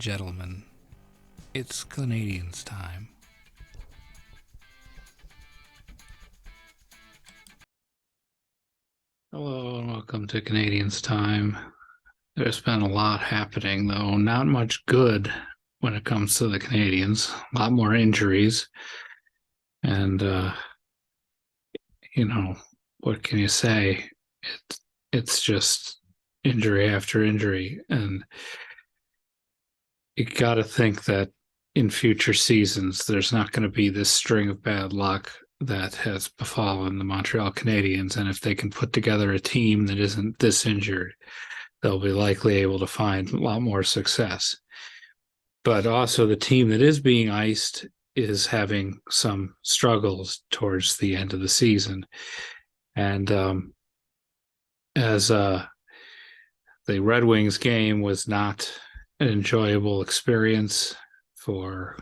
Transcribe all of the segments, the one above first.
gentlemen, it's Canadiens time. Hello and welcome to Canadiens time. There's been a lot happening, though not much good when it comes to the Canadiens. A lot more injuries, and what can you say? It's just injury after injury, and you got to think that in future seasons there's not going to be this string of bad luck that has befallen the Montreal Canadiens, and if they can put together a team that isn't this injured, they'll be likely able to find a lot more success. But also the team that is being iced is having some struggles towards the end of the season. And as the Red Wings game was not an enjoyable experience for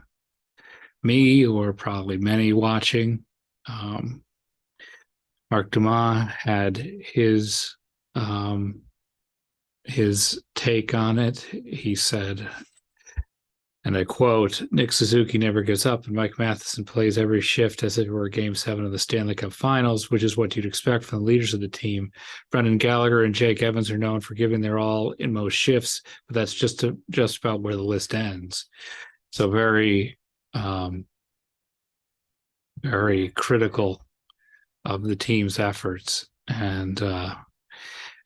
me or probably many watching, Mark Dumont had his take on it. He said, and I quote, "Nick Suzuki never gives up, and Mike Matheson plays every shift as if it were Game 7 of the Stanley Cup Finals, which is what you'd expect from the leaders of the team. Brendan Gallagher and Jake Evans are known for giving their all in most shifts, but that's just about where the list ends." So very, very critical of the team's efforts. And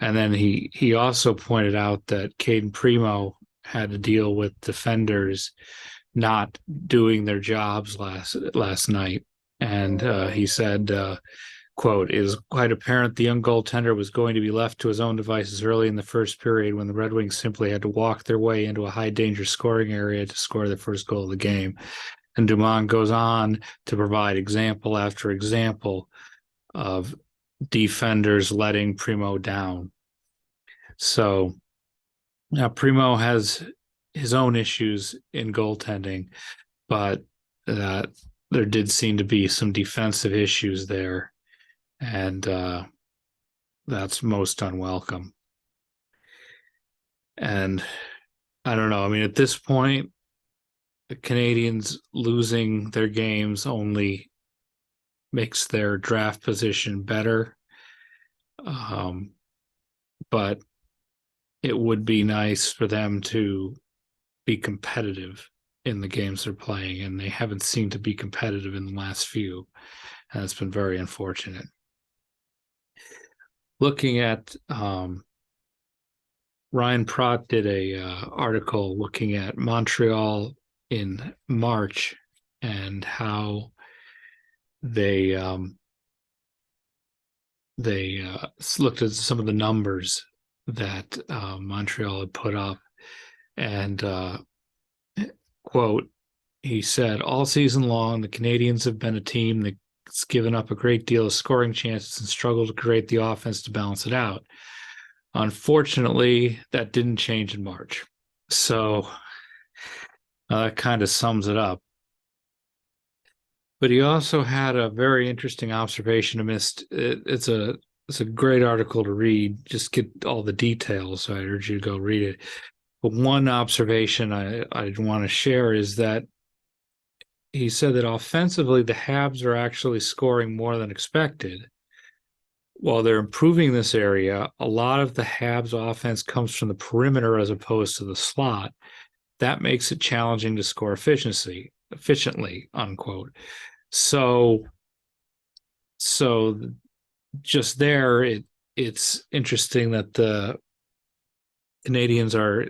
then he also pointed out that Caden Primeau had to deal with defenders not doing their jobs last night. And he said, quote, "It is quite apparent the young goaltender was going to be left to his own devices early in the first period when the Red Wings simply had to walk their way into a high-danger scoring area to score their first goal of the game." And Dumont goes on to provide example after example of defenders letting Primeau down. So now Primeau has his own issues in goaltending, but there did seem to be some defensive issues there, and that's most unwelcome. And I don't know. I mean, at this point, the Canadiens losing their games only makes their draft position better. But it would be nice for them to be competitive in the games they're playing, and they haven't seemed to be competitive in the last few, and it's been very unfortunate. Looking at Ryan Praught did a article looking at Montreal in March and how they looked at some of the numbers that Montreal had put up, and quote, he said, "All season long, the Canadiens have been a team that's given up a great deal of scoring chances and struggled to create the offense to balance it out. Unfortunately, that didn't change in March." So that kind of sums it up. But he also had a very interesting observation. It's a great article to read. Just get all the details. So I urge you to go read it. But one observation I want to share is that he said that offensively, the Habs are actually scoring more than expected. While they're improving this area, a lot of the Habs offense comes from the perimeter as opposed to the slot. That makes it challenging to score efficiently, unquote. So just there, it's interesting that the Canadiens are,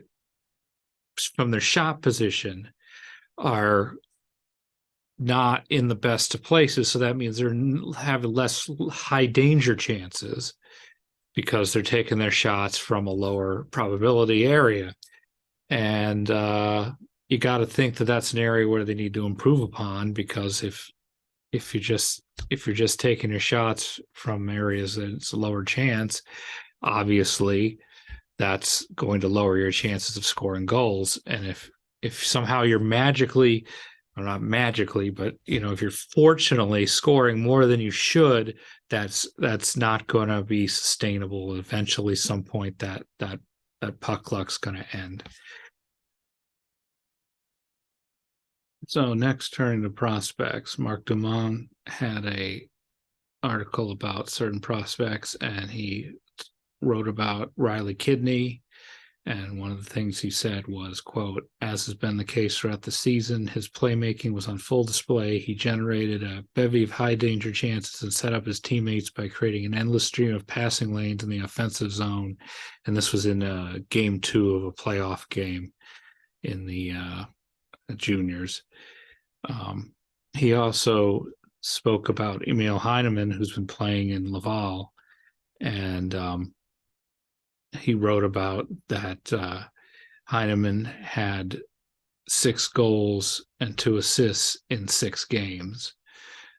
from their shot position, are not in the best of places. So that means they're having less high danger chances because they're taking their shots from a lower probability area. And you got to think that that's an area where they need to improve upon, because if you're just taking your shots from areas that it's a lower chance, obviously that's going to lower your chances of scoring goals. And if somehow you're magically, or not magically, but if you're fortunately scoring more than you should, that's not going to be sustainable. Eventually, some point that puck luck's going to end. So next, turning to prospects, Mark Dumont had a article about certain prospects, and he wrote about Riley Kidney. And one of the things he said was, quote, as has been the case throughout the season, his playmaking was on full display. He generated a bevy of high danger chances and set up his teammates by creating an endless stream of passing lanes in the offensive zone. And this was in game 2 of a playoff game in the juniors. He also spoke about Emil Heineman, who's been playing in Laval, and he wrote about that Heineman had 6 goals and 2 assists in 6 games.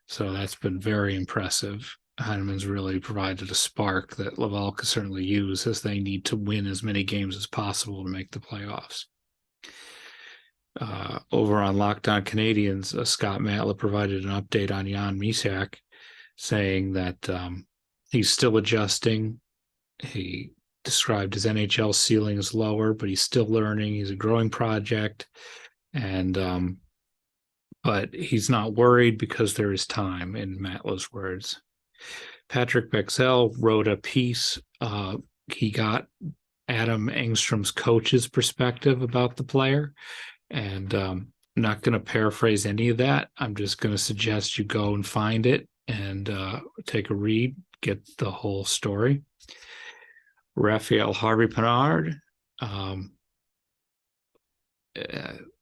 So that's been very impressive. Heineman's really provided a spark that Laval could certainly use, as they need to win as many games as possible to make the playoffs. Over on Locked On Canadiens, Scott Matla provided an update on Jan Mysak, saying that he's still adjusting. He described his NHL ceiling as lower, but he's still learning. He's a growing project, and but he's not worried because there is time, in Matla's words. Patrick Bexell wrote a piece. He got Adam Engstrom's coach's perspective about the player, and I'm not going to paraphrase any of that. I'm just going to suggest you go and find it and take a read, get the whole story. Raphael Harvey-Pinard,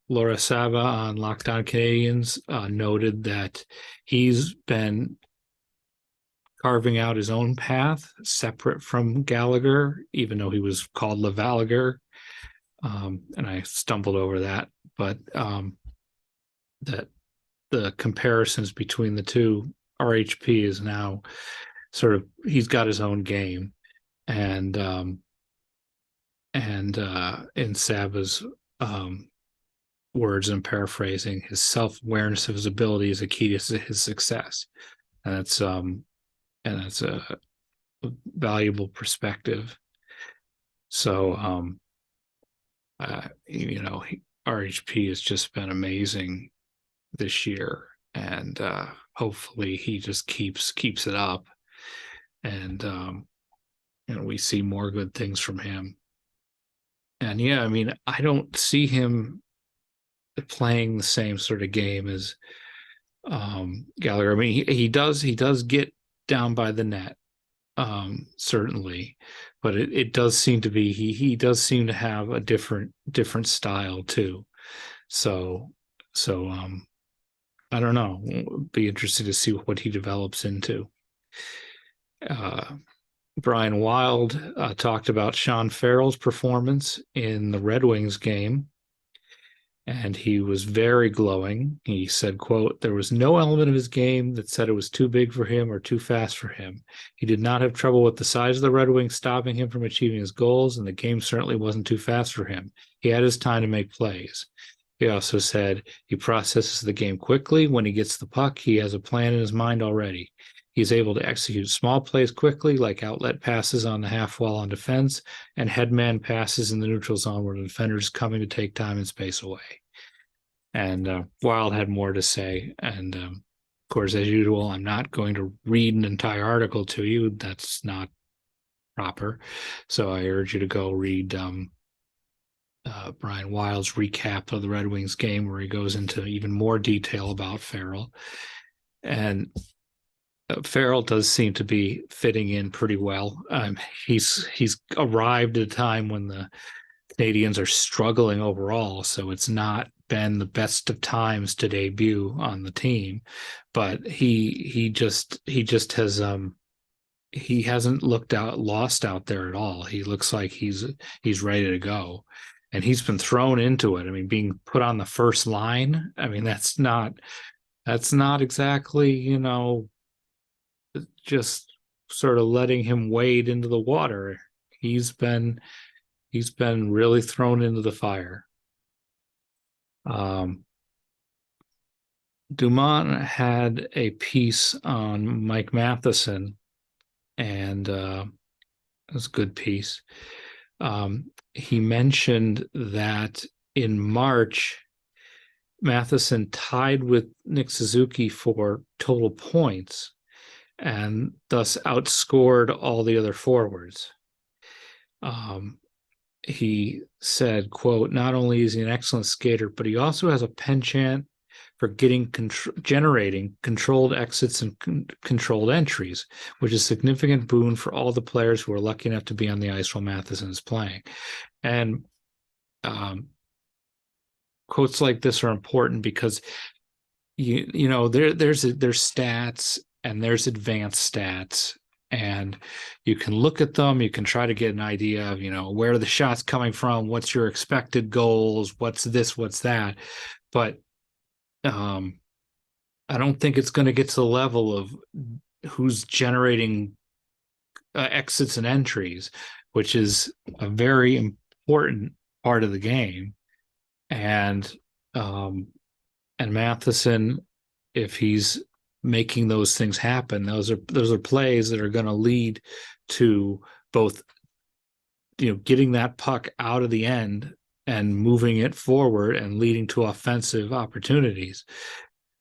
Laura Saba on Locked On Canadiens noted that he's been carving out his own path separate from Gallagher, even though he was called Lavaliger. And I stumbled over that, but that the comparisons between the two, RHP is now sort of, he's got his own game. And in Saba's words, and paraphrasing, his self-awareness of his ability is a key to his success. And that's a valuable perspective. So RHP has just been amazing this year, and hopefully he just keeps it up, and we see more good things from him. And yeah, I mean, I don't see him playing the same sort of game as Gallagher. I mean, he does get down by the net, certainly, but it does seem to be he does seem to have a different style too. So I don't know. Be interested to see what he develops into. Brian Wilde talked about Sean Farrell's performance in the Red Wings game, and he was very glowing. He said, quote, there was no element of his game that said it was too big for him or too fast for him. He did not have trouble with the size of the Red Wings stopping him from achieving his goals, and the game certainly wasn't too fast for him. He had his time to make plays. He also said he processes the game quickly. When he gets the puck, he has a plan in his mind already. He's able to execute small plays quickly, like outlet passes on the half wall on defense and headman passes in the neutral zone where the defender is coming to take time and space away. And Wilde had more to say. And of course, as usual, I'm not going to read an entire article to you. That's not proper. So I urge you to go read Brian Wilde's recap of the Red Wings game, where he goes into even more detail about Farrell. And Farrell does seem to be fitting in pretty well. He's arrived at a time when the Canadiens are struggling overall, so it's not been the best of times to debut on the team. But he just has he hasn't looked lost out there at all. He looks like he's ready to go, and he's been thrown into it. I mean, being put on the first line. I mean, that's not exactly, just sort of letting him wade into the water. He's been really thrown into the fire. Dumont had a piece on Mike Matheson, and it was a good piece. He mentioned that in March, Matheson tied with Nick Suzuki for total points and thus outscored all the other forwards. He said, quote, not only is he an excellent skater, but he also has a penchant for generating controlled exits and controlled entries, which is a significant boon for all the players who are lucky enough to be on the ice while Matheson is playing. And quotes like this are important because there's stats and there's advanced stats, and you can look at them, you can try to get an idea of where are the shots coming from, what's your expected goals, what's this, what's that, but I don't think it's going to get to the level of who's generating exits and entries, which is a very important part of the game. And Matheson, if he's making those things happen, those are plays that are going to lead to both getting that puck out of the end and moving it forward and leading to offensive opportunities.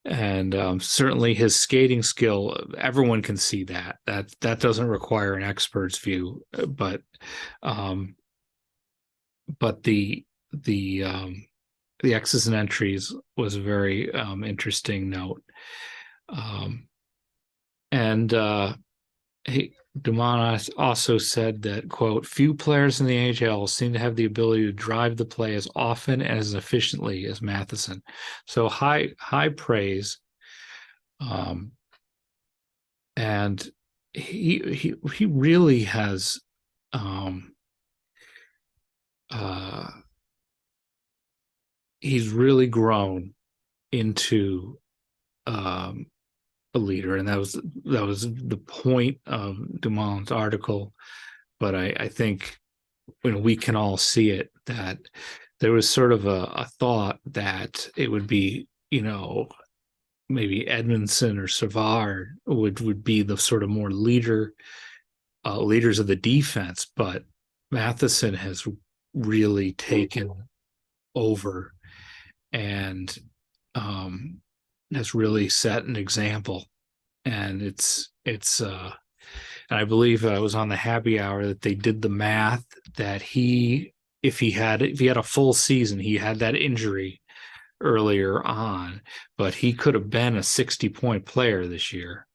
And certainly his skating skill, everyone can see that doesn't require an expert's view, but the X's and entries was a very interesting note. Dumont also said that, quote, few players in the AHL seem to have the ability to drive the play as often and as efficiently as Matheson. So high praise. And he really has he's really grown into a leader, and that was the point of Dumont's article. But I think we can all see it, that there was sort of a thought that it would be maybe Edmondson or Savard would be the sort of more leaders of the defense, but Matheson has really taken over and has really set an example. And and I believe I was on the happy hour that they did the math that if he had a full season, he had that injury earlier on, but he could have been a 60-point player this year.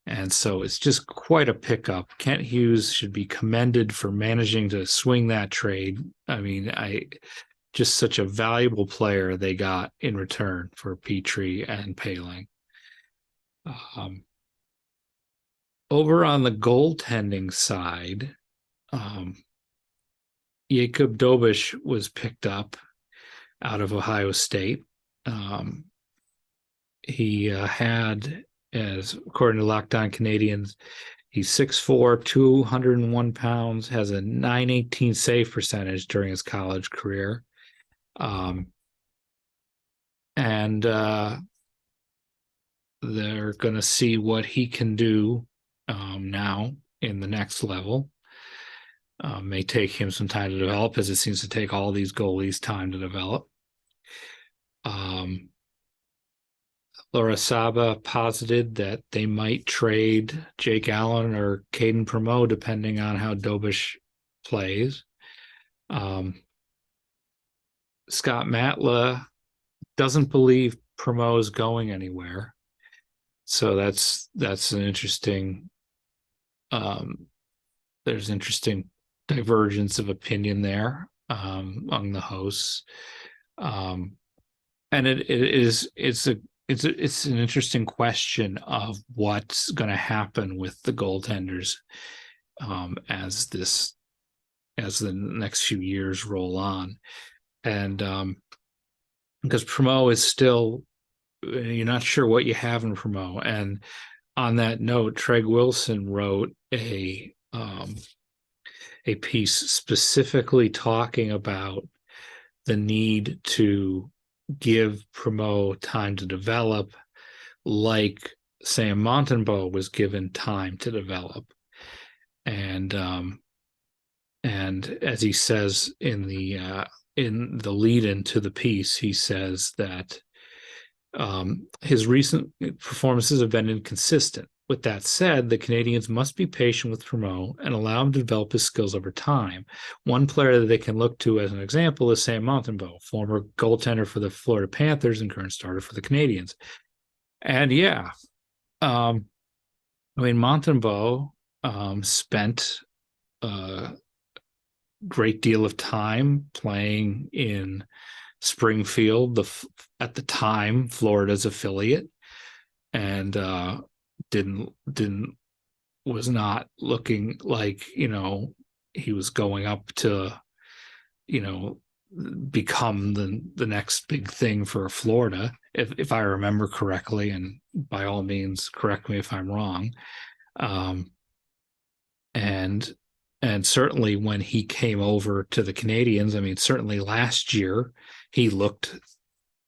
And so it's just quite a pickup. Kent Hughes should be commended for managing to swing that trade. I mean, just such a valuable player they got in return for Petrie and Poehling. Over on the goaltending side, Jakub Dobeš was picked up out of Ohio State. He had, as according to Locked On Canadiens, he's 6'4", 201 pounds, has a .918 save percentage during his college career. And they're going to see what he can do now in the next level. May take him some time to develop, as it seems to take all these goalies time to develop. Laura Saba posited that they might trade Jake Allen or Caden Primeau depending on how Dobeš plays. Scott Matla doesn't believe Primeau is going anywhere. So that's an interesting there's interesting divergence of opinion there among the hosts. And it's an interesting question of what's going to happen with the goaltenders as the next few years roll on. And because Primeau is still, you're not sure what you have in Primeau. And on that note, Trege Wilson wrote a piece specifically talking about the need to give Primeau time to develop, like Sam Montembeault was given time to develop. And as he says in the lead into the piece, he says that His recent performances have been inconsistent. With that said, the Canadiens must be patient with Primeau and allow him to develop his skills over time. One player that they can look to as an example is Sam Montembeault, former goaltender for the Florida Panthers and current starter for the Canadiens. And yeah, Montembeault spent a great deal of time playing in Springfield, at the time Florida's affiliate, and didn't was not looking like he was going up to become the next big thing for Florida, if I remember correctly, and by all means correct me if I'm wrong. And certainly when he came over to the Canadiens, I mean, certainly last year he looked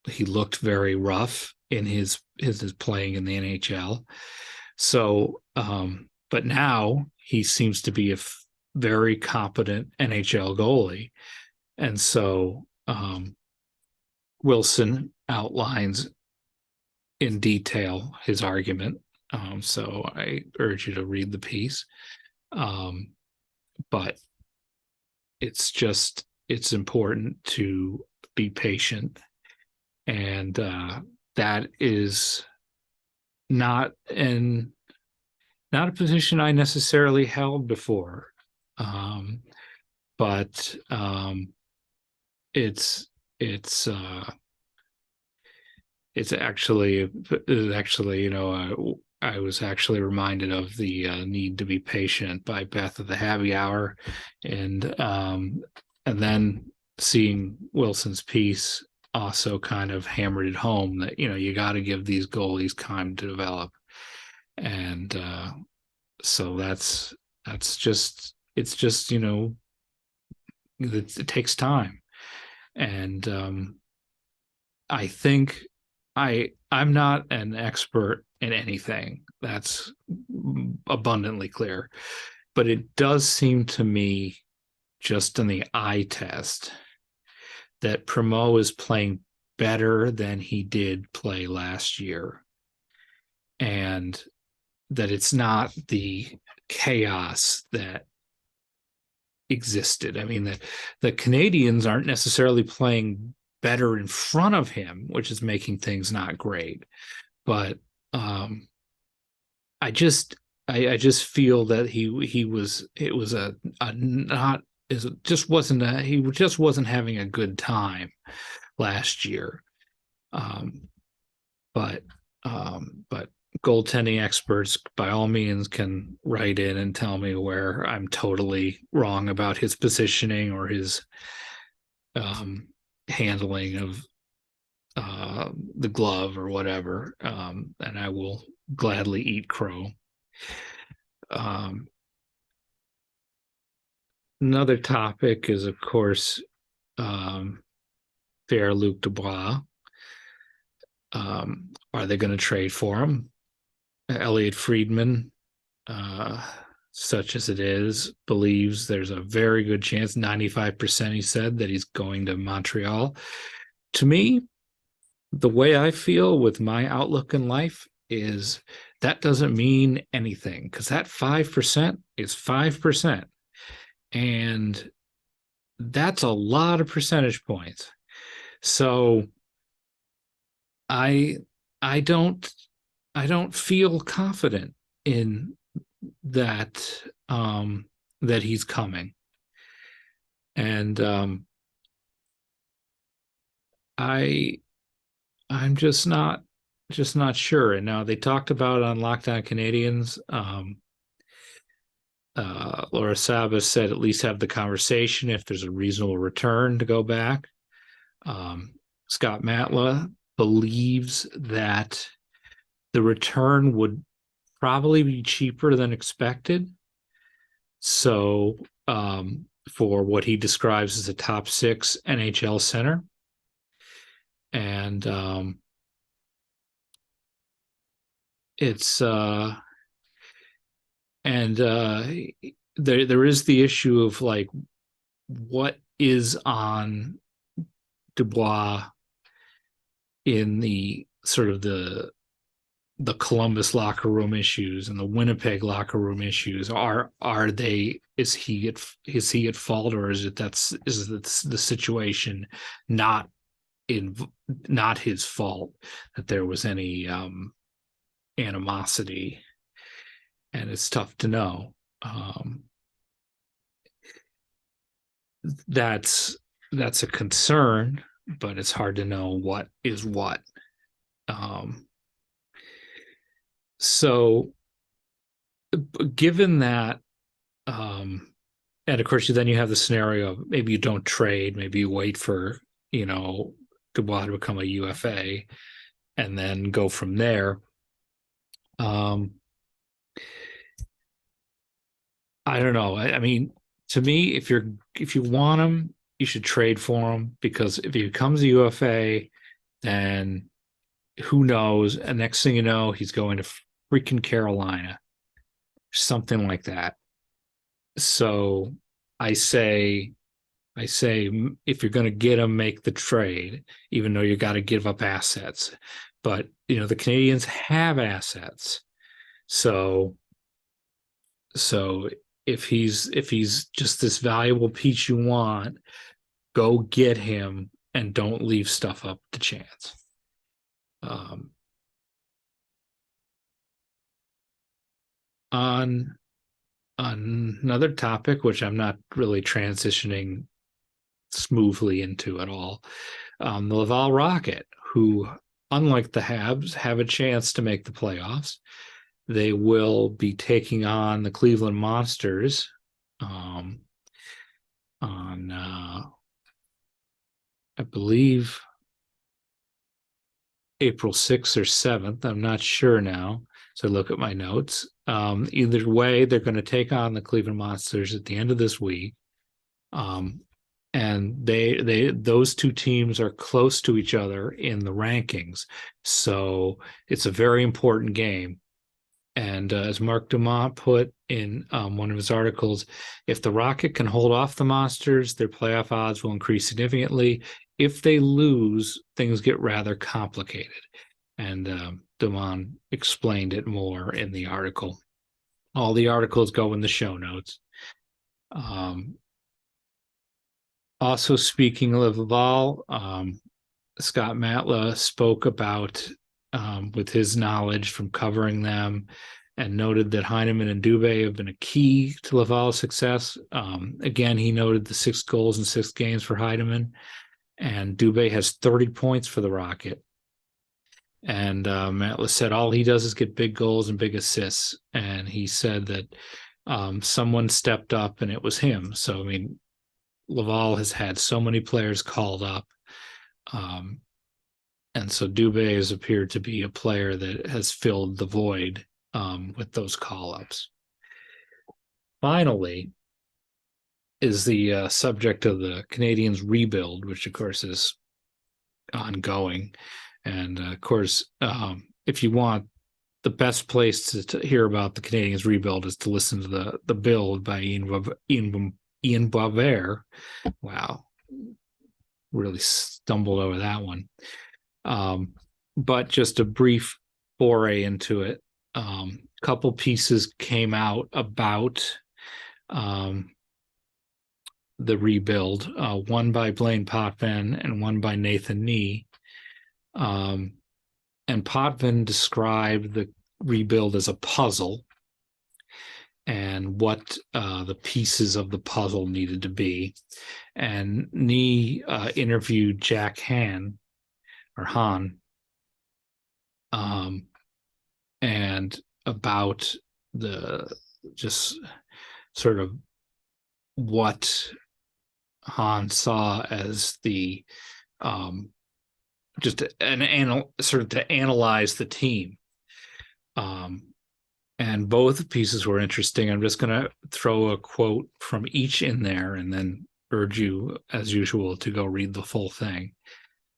very rough in his playing in the NHL. So, but now he seems to be a very competent NHL goalie. And so Wilson outlines in detail his argument. So I urge you to read the piece. But it's important to be patient. And that is not a position I necessarily held before. But it's actually I was actually reminded of the Need to Be Patient by Beth of the Happy Hour, and then seeing Wilson's piece also kind of hammered it home that you got to give these goalies time to develop. And so it's just it takes time. And I think I'm not an expert in anything, that's abundantly clear, but it does seem to me, just in the eye test, that Primeau is playing better than he did play last year, and that it's not the chaos that existed. I mean, the Canadiens aren't necessarily playing better in front of him, which is making things not great. But I just feel that he just wasn't having a good time last year. But goaltending experts, by all means, can write in and tell me where I'm totally wrong about his positioning or his handling of the glove or whatever, and I will gladly eat crow. Another topic is, of course, Pierre-Luc Dubois. Are they going to trade for him? Elliot Friedman, such as it is, believes there's a very good chance, 95% he said, that he's going to Montreal. To me, the way I feel with my outlook in life is that doesn't mean anything, because that 5% is 5%. And that's a lot of percentage points. So I don't feel confident in that that he's coming. And I'm just not sure. And now they talked about on Locked On Canadiens. Laura Sabas said at least have the conversation if there's a reasonable return to go back. Scott Matla believes that the return would probably be cheaper than expected. So for what he describes as a top 6 NHL center. And there is the issue of like what is on Dubois in the sort of the Columbus locker room issues and the Winnipeg locker room issues. Are they, is he at fault, or is it the situation not his fault that there was any animosity? And it's tough to know. That's a concern, but it's hard to know what is what. So given that, and of course then you have the scenario of maybe you don't trade, maybe you wait for, Dubois to become a UFA and then go from there. I don't know. I mean, to me, if you want him, you should trade for him, because if he becomes a UFA, then who knows? And next thing you know, he's going to freaking Carolina, something like that. So I say, if you're going to get him, make the trade, even though you got to give up assets. But the Canadiens have assets, so if he's just this valuable piece you want, go get him and don't leave stuff up to chance. On another topic, which I'm not really transitioning smoothly into at all, the Laval Rocket, who, unlike the Habs, have a chance to make the playoffs. They will be taking on the Cleveland Monsters on, I believe, April 6th or 7th. I'm not sure now, so look at my notes. Either way, they're going to take on the Cleveland Monsters at the end of this week. And those two teams are close to each other in the rankings, so it's a very important game. And as Mark Dumont put in one of his articles, if the Rocket can hold off the Monsters, their playoff odds will increase significantly. If they lose, things get rather complicated. And Dumont explained it more in the article. All the articles go in the show notes. Also, speaking of Laval, Scott Matla spoke about, with his knowledge from covering them, and noted that Heineman and Dubé have been a key to Laval's success. Again, he noted the 6 goals in 6 games for Heineman, and Dubé has 30 points for the Rocket. And Matla said all he does is get big goals and big assists, and he said that someone stepped up, and it was him. So, I mean, Laval has had so many players called up. And so Dubé has appeared to be a player that has filled the void with those call-ups. Finally is the subject of the Canadiens rebuild, which of course is ongoing. And of course, if you want the best place to hear about the Canadiens rebuild is to listen to the build by Ian Boisvert. Wow, really stumbled over that one. But just a brief foray into it. Couple pieces came out about the rebuild, one by Blain Potvin and one by Nathan Nee. And Potvin described the rebuild as a puzzle and what the pieces of the puzzle needed to be. And Nee interviewed Jack Hahn, and about the just sort of what Hahn saw as the just sort of to analyze the team. And both pieces were interesting. I'm just going to throw a quote from each in there and then urge you, as usual, to go read the full thing.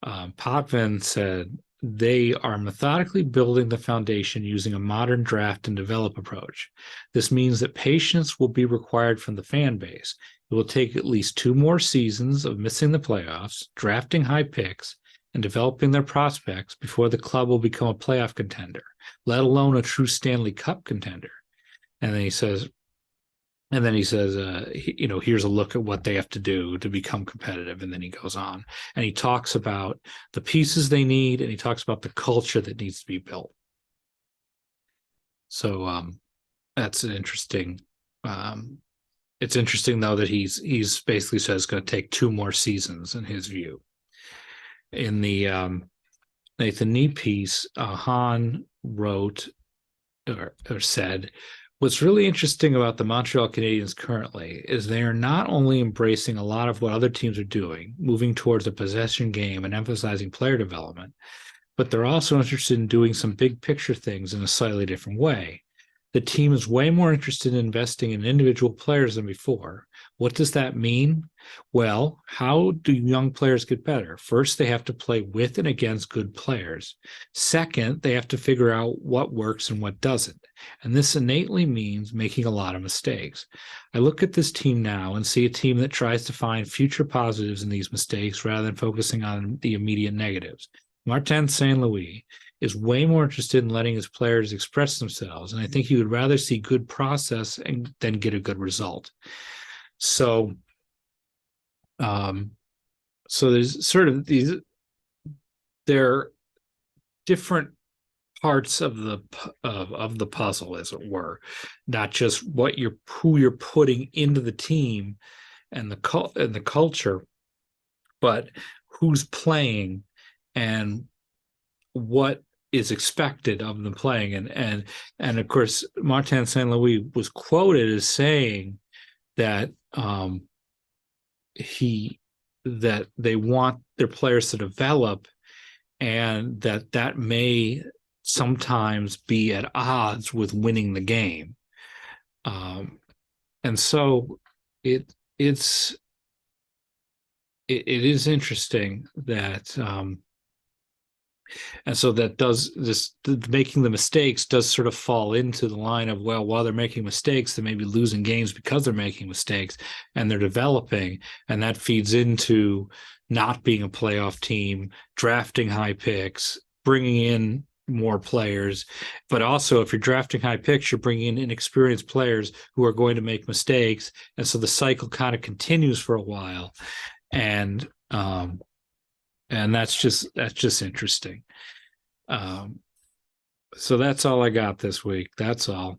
Potvin said, they are methodically building the foundation using a modern draft and develop approach. This means that patience will be required from the fan base. It will take at least 2 more seasons of missing the playoffs, drafting high picks, and developing their prospects before the club will become a playoff contender, let alone a true Stanley Cup contender. And then he says, here's a look at what they have to do to become competitive. And then he goes on and he talks about the pieces they need, and he talks about the culture that needs to be built. So that's an interesting. It's interesting though that he's basically says it's going to take 2 more seasons in his view. In the Nathan Nee piece, Hahn wrote or said, what's really interesting about the Montreal Canadiens currently is they are not only embracing a lot of what other teams are doing, moving towards a possession game and emphasizing player development, but they're also interested in doing some big picture things in a slightly different way. The team is way more interested in investing in individual players than before. What does that mean? Well, how do young players get better? First, they have to play with and against good players. Second, they have to figure out what works and what doesn't. And this innately means making a lot of mistakes. I look at this team now and see a team that tries to find future positives in these mistakes rather than focusing on the immediate negatives. Martin St. Louis is way more interested in letting his players express themselves, and I think he would rather see good process than get a good result. So there's sort of they're different parts of the puzzle, as it were, not just who you're putting into the team and the culture, but who's playing and what is expected of them playing. And of course, Martin St. Louis was quoted as saying that that they want their players to develop, and that may sometimes be at odds with winning the game. And so it is interesting that and so that does this, making the mistakes does sort of fall into the line of, well, while they're making mistakes, they may be losing games because they're making mistakes and they're developing. And that feeds into not being a playoff team, drafting high picks, bringing in more players. But also, if you're drafting high picks, you're bringing in inexperienced players who are going to make mistakes. And so the cycle kind of continues for a while. And that's just interesting. So that's all I got this week. That's all.